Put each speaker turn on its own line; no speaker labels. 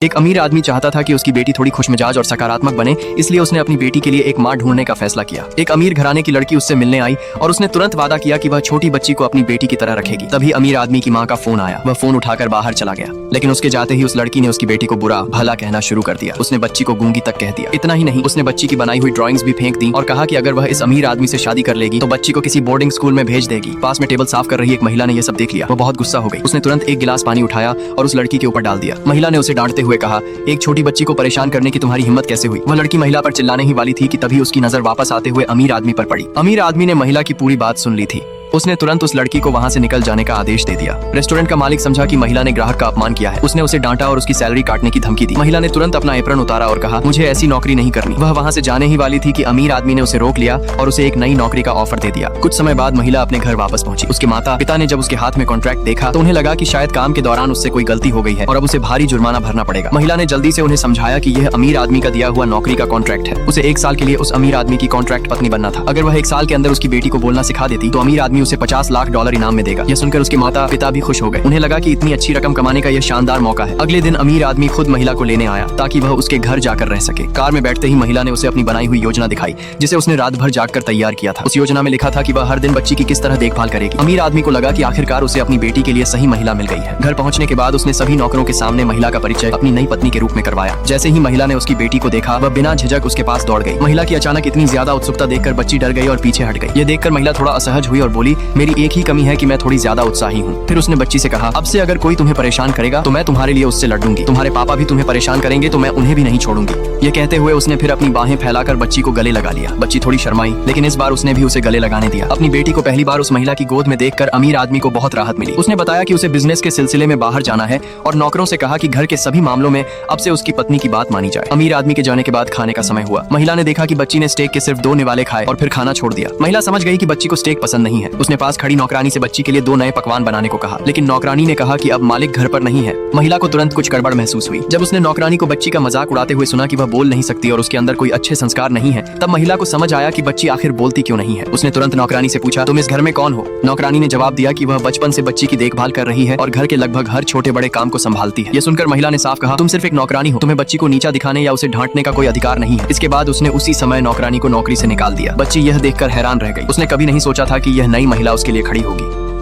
एक अमीर आदमी चाहता था कि उसकी बेटी थोड़ी खुशमिजाज और सकारात्मक बने, इसलिए उसने अपनी बेटी के लिए एक माँ ढूंढने का फैसला किया। एक अमीर घराने की लड़की उससे मिलने आई और उसने तुरंत वादा किया कि वह छोटी बच्ची को अपनी बेटी की तरह रखेगी। तभी अमीर आदमी की माँ का फोन आया। वह फोन उठाकर बाहर चला गया, लेकिन उसके जाते ही उस लड़की ने उसकी बेटी को बुरा भला कहना शुरू कर दिया। उसने बच्ची को गूंगी तक कह दिया। इतना ही नहीं, उसने बच्ची की बनाई हुई ड्राइंग्स भी फेंक दी और कहा कि अगर वह इस अमीर आदमी से शादी कर लेगी तो बच्ची को किसी बोर्डिंग स्कूल में भेज देगी। पास में टेबल साफ कर रही एक महिला ने यह सब देख लिया। वो बहुत गुस्सा हो गई। उसने तुरंत एक गिलास पानी उठाया और उस लड़की के ऊपर डाल दिया। महिला ने उसे डांटते हुए कहा, एक छोटी बच्ची को परेशान करने की तुम्हारी हिम्मत कैसे हुई? वह लड़की महिला पर चिल्लाने ही वाली थी कि तभी उसकी नजर वापस आते हुए अमीर आदमी पर पड़ी। अमीर आदमी ने महिला की पूरी बात सुन ली थी। उसने तुरंत उस लड़की को वहां से निकल जाने का आदेश दे दिया। रेस्टोरेंट का मालिक समझा कि महिला ने ग्राहक का अपमान किया है। उसने उसे डांटा और उसकी सैलरी काटने की धमकी दी। महिला ने तुरंत अपना एप्रन उतारा और कहा, मुझे ऐसी नौकरी नहीं करनी। वह वहां से जाने ही वाली थी कि अमीर आदमी ने उसे रोक लिया और उसे एक नई नौकरी का ऑफर दे दिया। कुछ समय बाद महिला अपने घर वापस पहुंची। उसके माता पिता ने जब उसके हाथ में कॉन्ट्रैक्ट देखा तो उन्हें लगा कि शायद काम के दौरान उससे कोई गलती हो गई है और अब उसे भारी जुर्माना भरना पड़ेगा। महिला ने जल्दी से उन्हें समझाया कि यह अमीर आदमी का दिया हुआ नौकरी का कॉन्ट्रैक्ट है। उसे 1 साल के लिए उस अमीर आदमी की कॉन्ट्रैक्ट पत्नी बनना था। अगर वह 1 साल के अंदर उसकी बेटी को बोलना सिखा देती तो अमीर आदमी उसे $50 लाख इनाम में देगा। यह सुनकर उसके माता पिता भी खुश हो गए। उन्हें लगा कि इतनी अच्छी रकम कमाने का यह शानदार मौका है। अगले दिन अमीर आदमी खुद महिला को लेने आया ताकि वह उसके घर जाकर रह सके। कार में बैठते ही महिला ने उसे अपनी बनाई हुई योजना दिखाई, जिसे उसने रात भर जागकर तैयार किया था। उस योजना में लिखा था कि वह हर दिन बच्ची की किस तरह देखभाल करेगी। अमीर आदमी को लगा कि आखिरकार उसे अपनी बेटी के लिए सही महिला मिल गई है। घर पहुंचने के बाद उसने सभी नौकरों के सामने महिला का परिचय अपनी नई पत्नी के रूप में करवाया। जैसे ही महिला ने उसकी बेटी को देखा, वह बिना झिझक उसके पास दौड़ गई। महिला की अचानक इतनी ज्यादा उत्सुकता देखकर बच्ची डर गई और पीछे हट गई। यह देखकर महिला थोड़ा असहज हुई और बोली, मेरी एक ही कमी है कि मैं थोड़ी ज्यादा उत्साही हूँ। फिर उसने बच्ची से कहा, अब से अगर कोई तुम्हें परेशान करेगा तो मैं तुम्हारे लिए उससे लड़ूंगी। तुम्हारे पापा भी तुम्हें परेशान करेंगे तो मैं उन्हें भी नहीं छोड़ूंगी। ये कहते हुए उसने फिर अपनी बाहें फैलाकर बच्ची को गले लगा लिया। बच्ची थोड़ी शर्माई, लेकिन इस बार उसने भी उसे गले लगाने दिया। अपनी बेटी को पहली बार उस महिला की गोद में देखकर अमीर आदमी को बहुत राहत मिली। उसने बताया कि उसे बिजनेस के सिलसिले में बाहर जाना है और नौकरों से कहा कि घर के सभी मामलों में अब से उसकी पत्नी की बात मानी जाए। अमीर आदमी के जाने के बाद खाने का समय हुआ। महिला ने देखा कि बच्ची ने स्टेक के सिर्फ 2 निवाले खाए और फिर खाना छोड़ दिया। महिला समझ गई कि बच्ची को स्टेक पसंद नहीं है। उसने पास खड़ी नौकरानी से बच्ची के लिए 2 नए पकवान बनाने को कहा, लेकिन नौकरानी ने कहा कि अब मालिक घर पर नहीं है। महिला को तुरंत कुछ गड़बड़ महसूस हुई। जब उसने नौकरानी को बच्ची का मजाक उड़ाते हुए सुना कि वह बोल नहीं सकती और उसके अंदर कोई अच्छे संस्कार नहीं है, तब महिला को समझ आया कि बच्ची आखिर बोलती क्यों नहीं है। उसने तुरंत नौकरानी से पूछा, तुम इस घर में कौन हो? नौकरानी ने जवाब दिया कि वह बचपन से बच्ची की देखभाल कर रही है और घर के लगभग हर छोटे बड़े काम को संभालती है। यह सुनकर महिला ने साफ कहा, तुम सिर्फ एक नौकरानी हो, तुम्हें बच्ची को नीचा दिखाने या उसे डांटने का कोई अधिकार नहीं है। इसके बाद उसने उसी समय नौकरानी को नौकरी से निकाल दिया। बच्ची यह देखकर हैरान रह गई। उसने कभी नहीं सोचा था कि यह नई महिला उसके लिए खड़ी होगी।